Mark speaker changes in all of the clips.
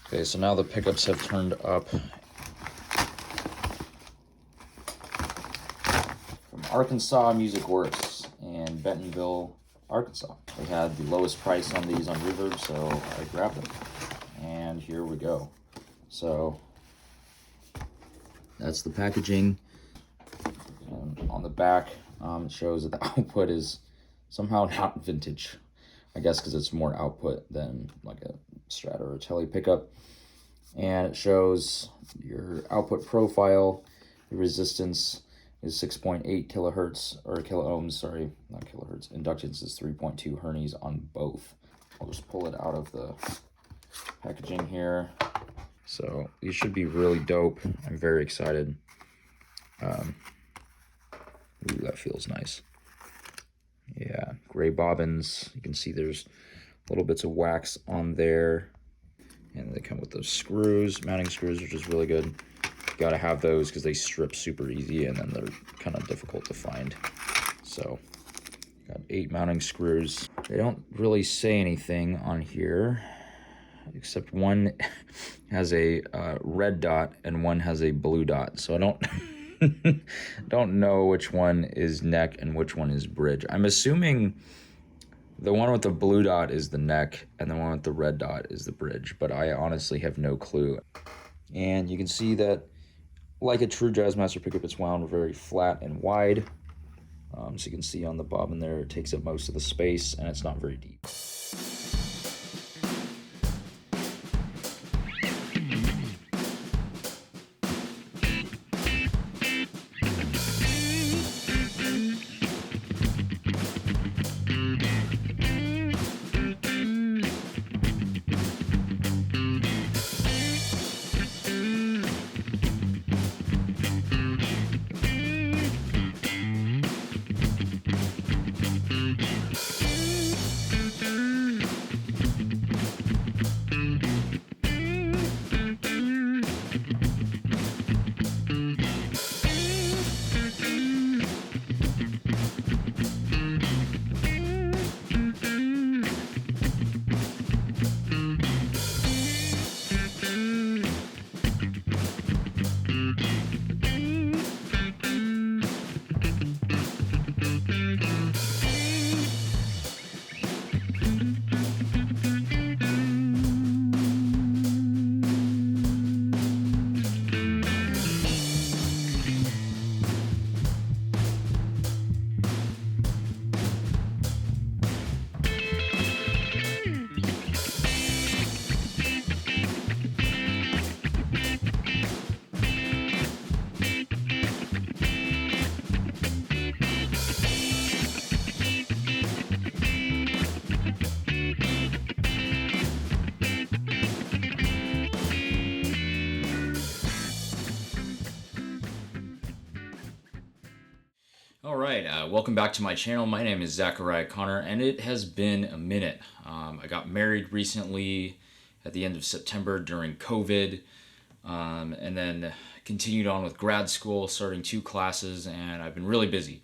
Speaker 1: Okay, so now the pickups have turned up. From Arkansas Music Works in Bentonville, Arkansas. They had the lowest price on these on Reverb, so I grabbed them. And here we go. So that's the packaging. And on the back, it shows that the output is somehow not vintage. I guess because it's more output than like a Strat or a Tele pickup. And it shows your output profile. The resistance is 6.8 kilohertz, or kilo ohms, sorry, not kilohertz. Inductance is 3.2 hernies on both. I'll just pull it out of the packaging here. So these should be really dope. I'm very excited. Ooh, that feels nice. Yeah, gray bobbins. You can see there's little bits of wax on there. And they come with those screws, mounting screws, which is really good. Gotta have those because they strip super easy and then they're kind of difficult to find. So, got 8 mounting screws. They don't really say anything on here, except one has a red dot and one has a blue dot. So I don't know which one is neck and which one is bridge. I'm assuming the one with the blue dot is the neck and the one with the red dot is the bridge, but I honestly have no clue. And you can see that, like a true Jazzmaster pickup, it's wound very flat and wide. So you can see on the bobbin there, it takes up most of the space and it's not very deep. Alright, welcome back to my channel. My name is Zachariah Connor, and it has been a minute. I got married recently at the end of September during COVID, and then continued on with grad school, starting 2 classes, and I've been really busy.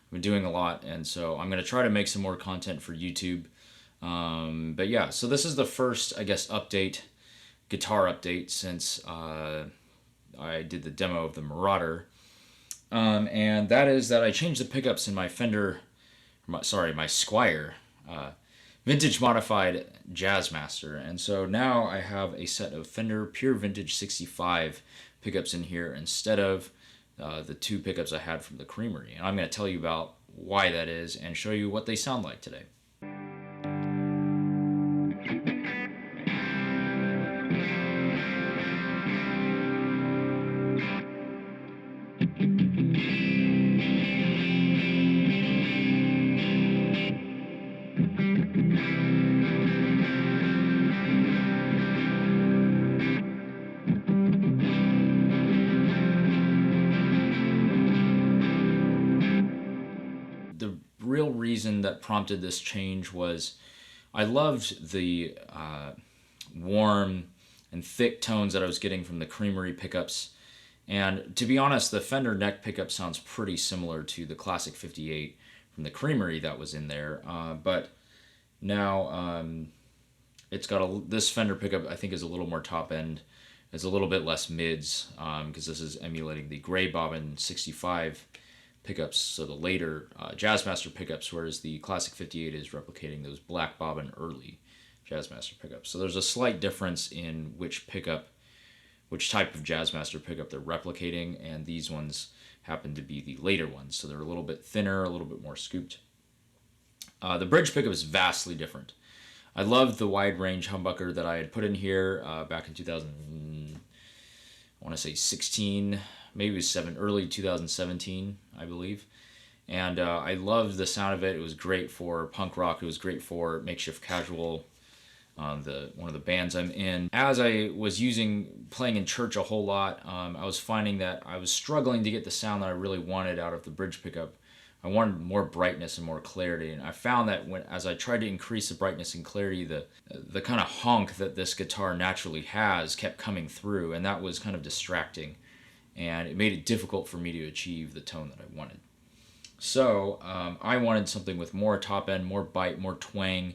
Speaker 1: I've been doing a lot, and so I'm going to try to make some more content for YouTube. But yeah, so this is the first, I guess, guitar update since I did the demo of the Marauder. And that is that I changed the pickups in my my Squier Vintage Modified Jazzmaster. And so now I have a set of Fender Pure Vintage 65 pickups in here instead of the 2 pickups I had from the Creamery. And I'm going to tell you about why that is and show you what they sound like today. Real reason that prompted this change was I loved the warm and thick tones that I was getting from the Creamery pickups, and to be honest, the Fender Neck pickup sounds pretty similar to the classic 58 from the Creamery that was in there, but now It's got this Fender pickup I think is a little more top end. It's a little bit less mids because this is emulating the gray bobbin 65 pickups, so the later Jazzmaster pickups, whereas the classic 58 is replicating those black bobbin early Jazzmaster pickups. So there's a slight difference in which type of Jazzmaster pickup they're replicating, and these ones happen to be the later ones, so they're a little bit thinner, a little bit more scooped. The bridge pickup is vastly different. I loved the wide range humbucker that I had put in here back in 2000, I want to say 16, maybe it was early 2017, I believe. And I loved the sound of it. It was great for punk rock. It was great for makeshift casual, one of the bands I'm in. As I was playing in church a whole lot, I was finding that I was struggling to get the sound that I really wanted out of the bridge pickup. I wanted more brightness and more clarity, and I found that as I tried to increase the brightness and clarity, the kind of honk that this guitar naturally has kept coming through, and that was kind of distracting, and it made it difficult for me to achieve the tone that I wanted. So I wanted something with more top end, more bite, more twang,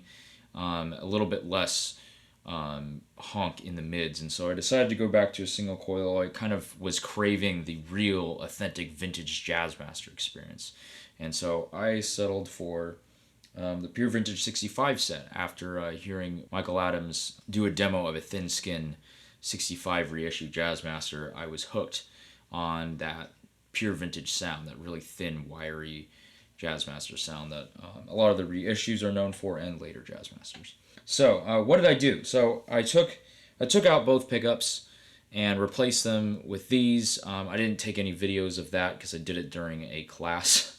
Speaker 1: a little bit less honk in the mids, and so I decided to go back to a single coil. I kind of was craving the real authentic vintage Jazzmaster experience, and so I settled for the Pure Vintage 65 set after hearing Michael Adams do a demo of a thin skin 65 reissue Jazzmaster. I was hooked on that pure vintage sound, that really thin, wiry Jazzmaster sound that a lot of the reissues are known for, and later Jazzmasters. So what did I do? So I took out both pickups and replaced them with these. I didn't take any videos of that because I did it during a class.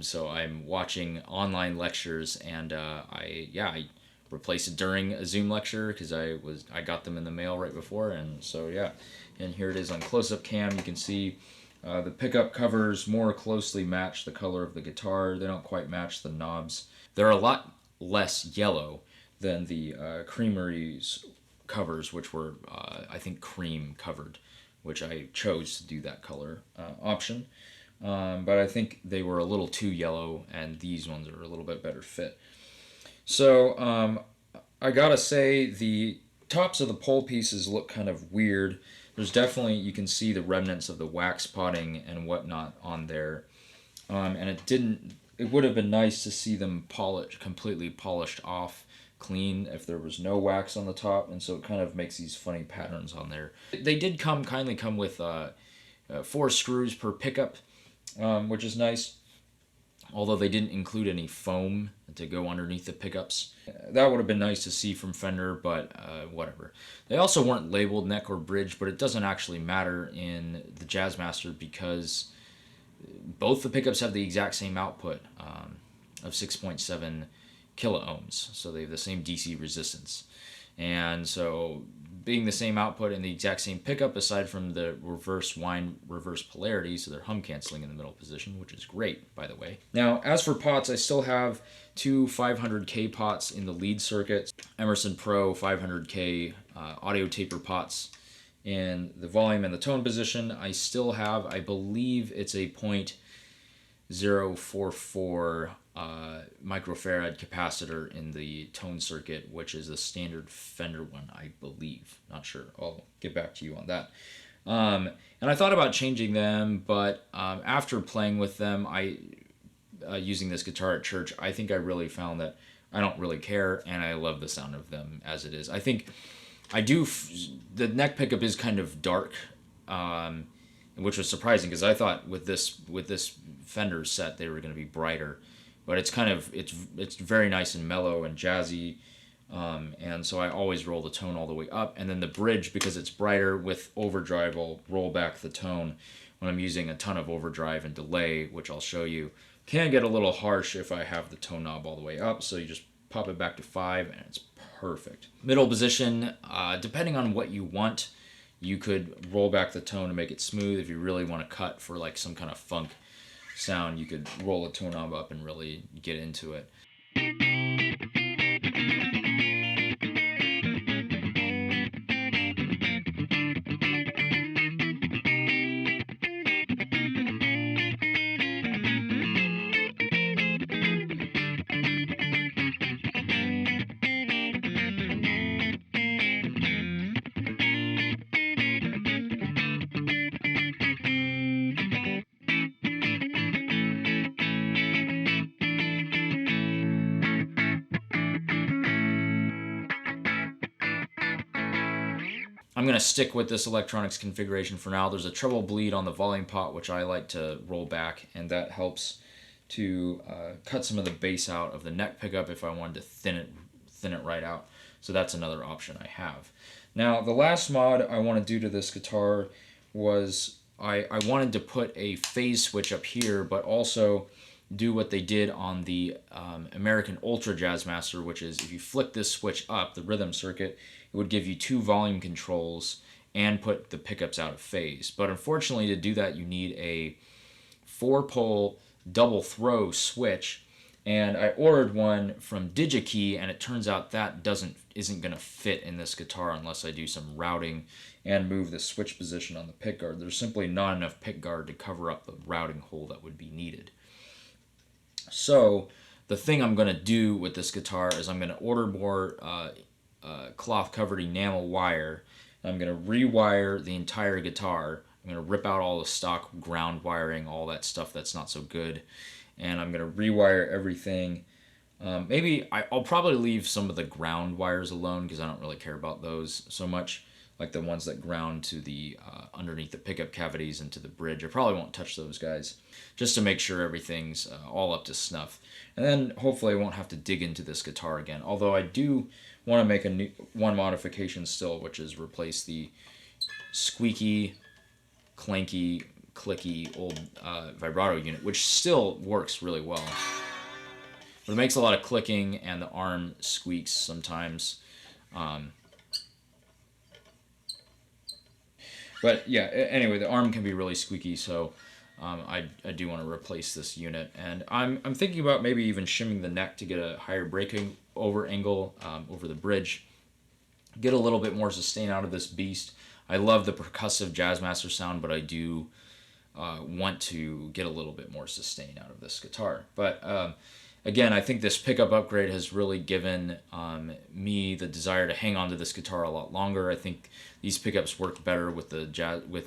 Speaker 1: So I'm watching online lectures, and I replaced it during a Zoom lecture because I got them in the mail right before, and so yeah. And here it is on close-up cam. You can see the pickup covers more closely match the color of the guitar. They don't quite match the knobs. They're a lot less yellow than the Creamery's covers, which were, I think, cream covered, which I chose to do that color option. But I think they were a little too yellow, and these ones are a little bit better fit. So I gotta say, the tops of the pole pieces look kind of weird. There's definitely, you can see the remnants of the wax potting and whatnot on there. And it would have been nice to see them completely polished off clean if there was no wax on the top, and so it kind of makes these funny patterns on there. They did kindly come with 4 screws per pickup, which is nice, although they didn't include any foam to go underneath the pickups. That would have been nice to see from Fender, but whatever. They also weren't labeled neck or bridge, but it doesn't actually matter in the Jazzmaster because both the pickups have the exact same output of 6.7 kilo ohms, so they have the same DC resistance. And so being the same output and the exact same pickup, aside from the reverse polarity, so they're hum canceling in the middle position, which is great, by the way. Now, as for pots, I still have 2 500K pots in the lead circuit, Emerson Pro 500K audio taper pots in the volume and the tone position. I still have, I believe it's a 0.044 microfarad capacitor in the tone circuit, which is the standard Fender one, I believe. Not sure. I'll get back to you on that. And I thought about changing them, but after playing with them, using this guitar at church, I think I really found that I don't really care, and I love the sound of them as it is. I think the neck pickup is kind of dark, which was surprising because I thought with this Fender set they were going to be brighter, but it's very nice and mellow and jazzy, and so I always roll the tone all the way up, and then the bridge, because it's brighter with overdrive, I'll roll back the tone when I'm using a ton of overdrive and delay, which I'll show you. Can get a little harsh if I have the tone knob all the way up, so you just pop it back to 5 and it's perfect. Middle position, depending on what you want, you could roll back the tone to make it smooth. If you really want to cut for like some kind of funk sound, you could roll the tone knob up and really get into it. I'm going to stick with this electronics configuration for now. There's a treble bleed on the volume pot, which I like to roll back, and that helps to cut some of the bass out of the neck pickup if I wanted to thin it right out. So that's another option I have. Now, the last mod I want to do to this guitar was I wanted to put a phase switch up here, but also do what they did on the American Ultra Jazzmaster, which is if you flick this switch up, the rhythm circuit, it would give you 2 volume controls and put the pickups out of phase. But unfortunately, to do that, you need a 4-pole double throw switch, and I ordered one from DigiKey, and it turns out that isn't going to fit in this guitar unless I do some routing and move the switch position on the pickguard. There's simply not enough pickguard to cover up the routing hole that would be needed. So the thing I'm going to do with this guitar is I'm going to order more cloth-covered enamel wire. I'm going to rewire the entire guitar. I'm going to rip out all the stock ground wiring, all that stuff that's not so good, and I'm going to rewire everything. Maybe I'll probably leave some of the ground wires alone because I don't really care about those so much, like the ones that ground to the underneath the pickup cavities and to the bridge. I probably won't touch those guys, just to make sure everything's all up to snuff. And then hopefully I won't have to dig into this guitar again. Although I do want to make one modification still, which is replace the squeaky, clanky, clicky old vibrato unit, which still works really well. But it makes a lot of clicking and the arm squeaks sometimes. But yeah, anyway, the arm can be really squeaky, so I do want to replace this unit. And I'm thinking about maybe even shimming the neck to get a higher breaking over angle over the bridge. Get a little bit more sustain out of this beast. I love the percussive Jazzmaster sound, but I do want to get a little bit more sustain out of this guitar. But again, I think this pickup upgrade has really given me the desire to hang on to this guitar a lot longer. I think these pickups work better with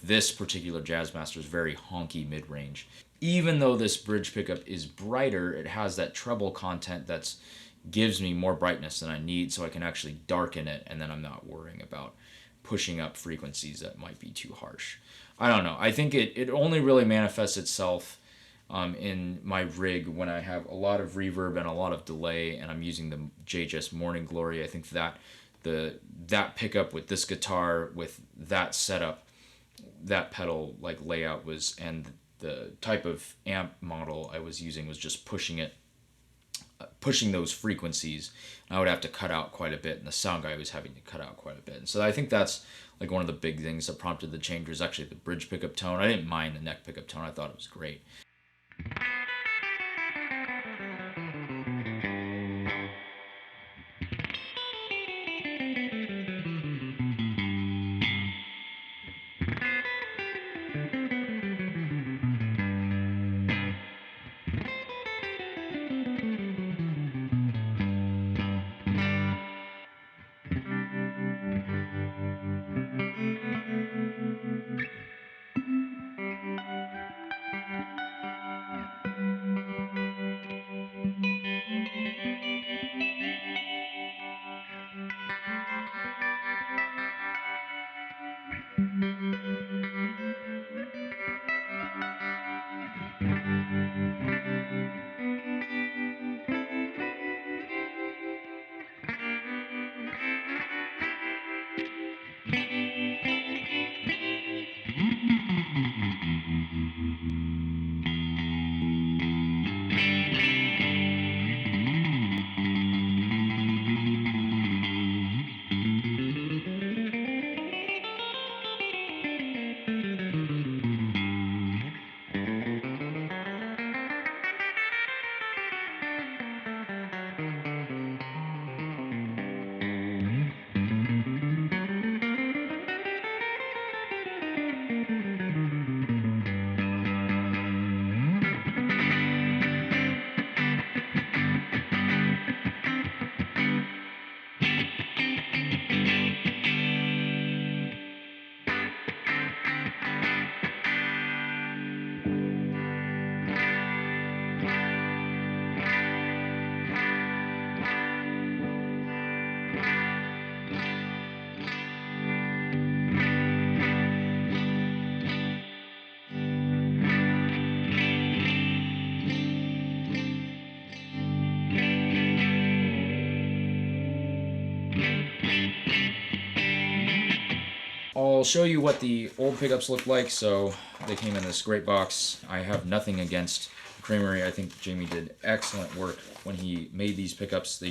Speaker 1: this particular Jazzmaster's very honky mid-range. Even though this bridge pickup is brighter, it has that treble content that gives me more brightness than I need, so I can actually darken it, and then I'm not worrying about pushing up frequencies that might be too harsh. I don't know. I think it only really manifests itself in my rig when I have a lot of reverb and a lot of delay, and I'm using the JHS Morning Glory. I think that that pickup with this guitar, with that setup, that pedal like layout was, and the type of amp model I was using was just pushing those frequencies. I would have to cut out quite a bit, and the sound guy was having to cut out quite a bit. And so I think that's like one of the big things that prompted the change was actually the bridge pickup tone. I didn't mind the neck pickup tone. I thought it was great. I'll show you what the old pickups look like. So they came in this great box. I have nothing against Creamery. I think Jamie did excellent work when he made these pickups.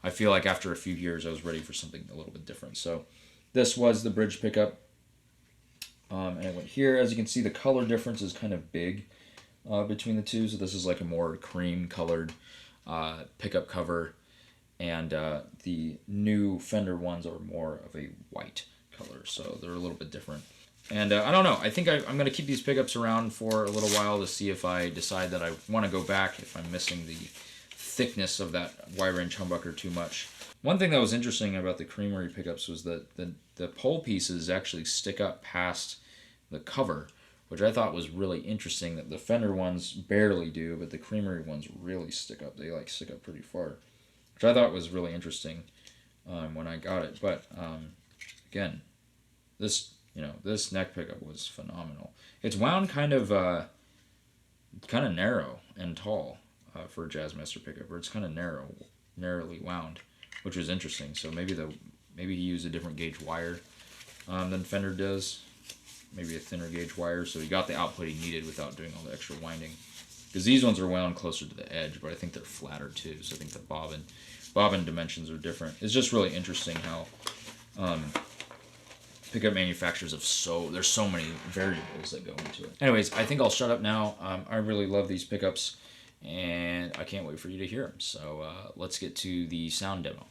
Speaker 1: I feel like after a few years I was ready for something a little bit different. So this was the Bridge pickup. And it went here. As you can see, the color difference is kind of big between the two. So this is like a more cream colored pickup cover. And the new Fender ones are more of a white color. So they're a little bit different. And I don't know. I think I'm going to keep these pickups around for a little while to see if I decide that I want to go back, if I'm missing the thickness of that Y-range humbucker too much. One thing that was interesting about the Creamery pickups was that the pole pieces actually stick up past the cover, which I thought was really interesting, that the Fender ones barely do, but the Creamery ones really stick up. They like stick up pretty far, which I thought was really interesting when I got it. But again, this neck pickup was phenomenal. It's wound kind of narrow and tall for a Jazzmaster pickup, or it's kind of narrowly wound, which was interesting. So maybe he used a different gauge wire than Fender does, maybe a thinner gauge wire, so he got the output he needed without doing all the extra winding. Because these ones are wound closer to the edge, but I think they're flatter too. So I think the bobbin dimensions are different. It's just really interesting how pickup manufacturers there's so many variables that go into it. Anyways, I think I'll shut up now. I really love these pickups, and I can't wait for you to hear them. So let's get to the sound demo.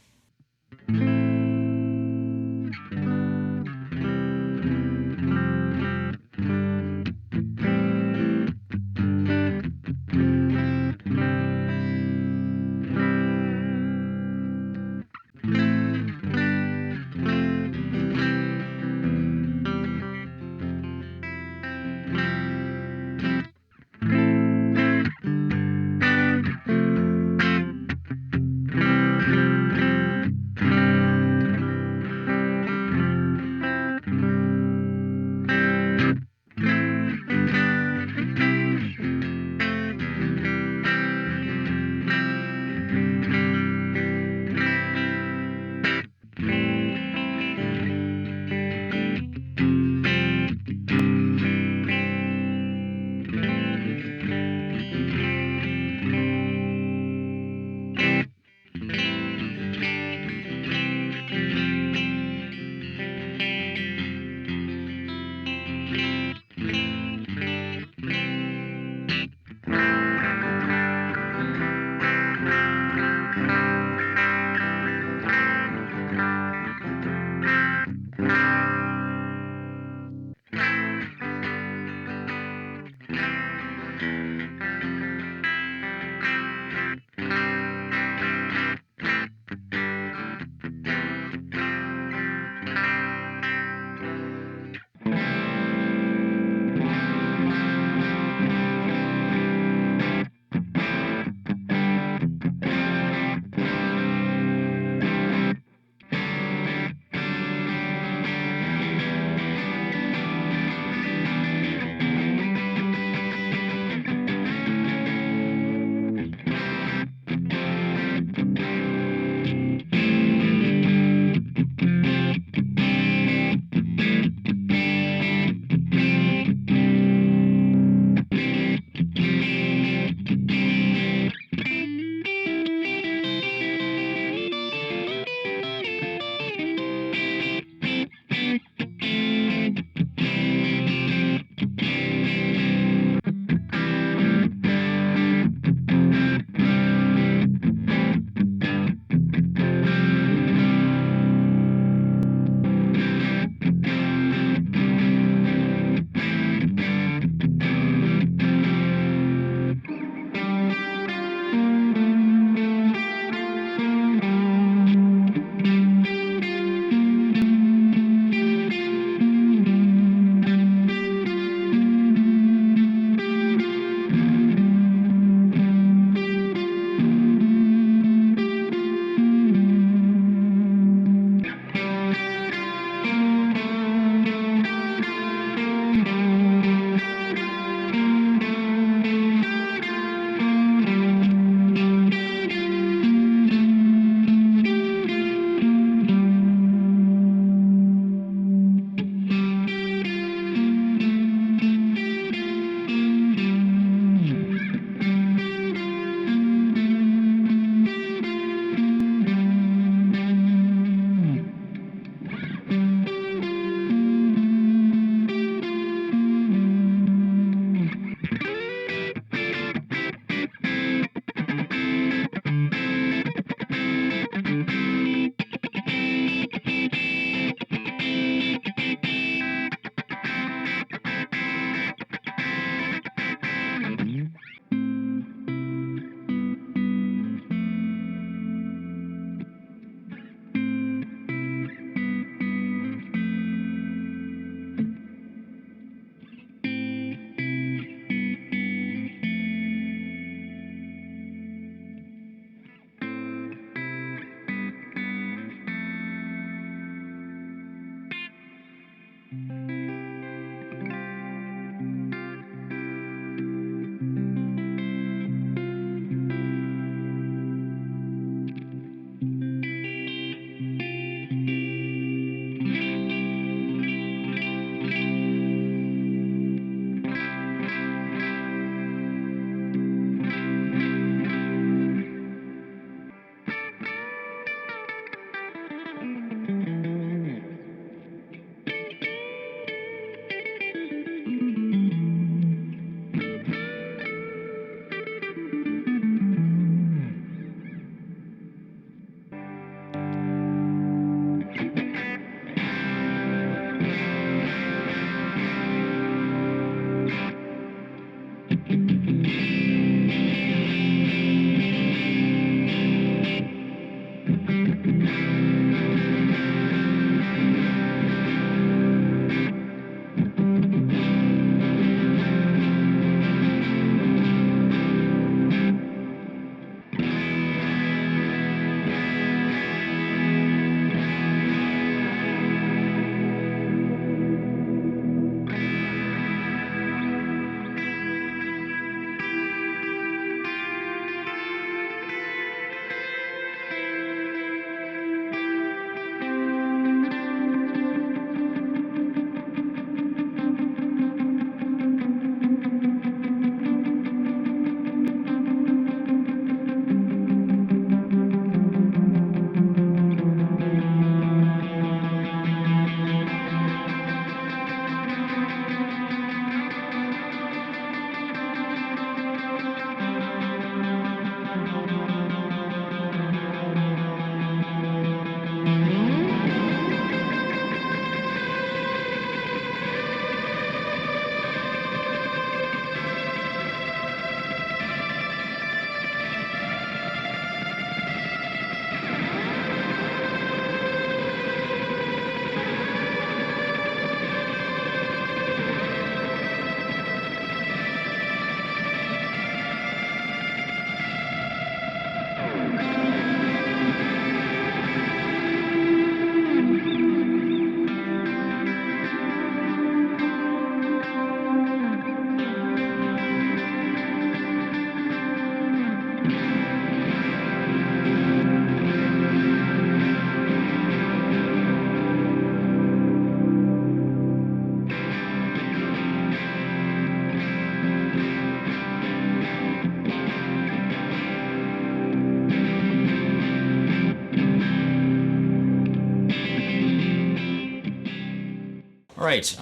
Speaker 1: All right,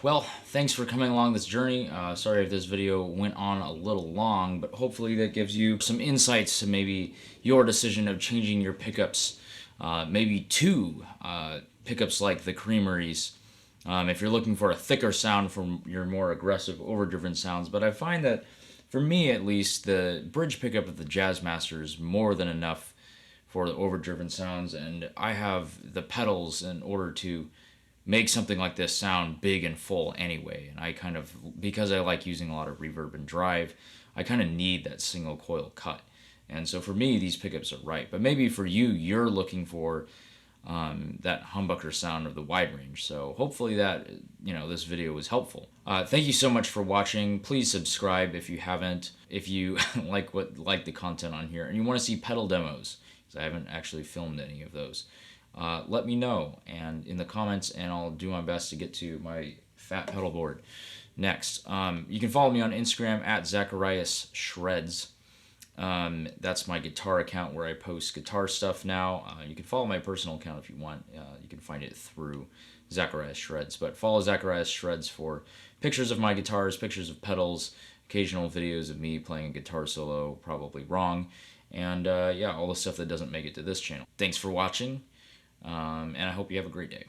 Speaker 1: well, thanks for coming along this journey. Sorry if this video went on a little long, but hopefully that gives you some insights to maybe your decision of changing your pickups, maybe to pickups like the Creamery's, if you're looking for a thicker sound from your more aggressive overdriven sounds. But I find that, for me at least, the bridge pickup of the Jazzmaster is more than enough for the overdriven sounds, and I have the pedals in order to make something like this sound big and full anyway. And I kind of, because I like using a lot of reverb and drive, I kind of need that single coil cut. And so for me, these pickups are right. But maybe for you, you're looking for that humbucker sound of the wide range. So hopefully that, this video was helpful. Thank you so much for watching. Please subscribe if you haven't. If you like the content on here and you want to see pedal demos, because I haven't actually filmed any of those, let me know and in the comments, and I'll do my best to get to my fat pedal board next. You can follow me on Instagram at Zacharias Shreds. That's my guitar account where I post guitar stuff now. You can follow my personal account if you want. You can find it through Zacharias Shreds. But follow Zacharias Shreds for pictures of my guitars, pictures of pedals, occasional videos of me playing a guitar solo, probably wrong, and yeah, all the stuff that doesn't make it to this channel. Thanks for watching, and I hope you have a great day.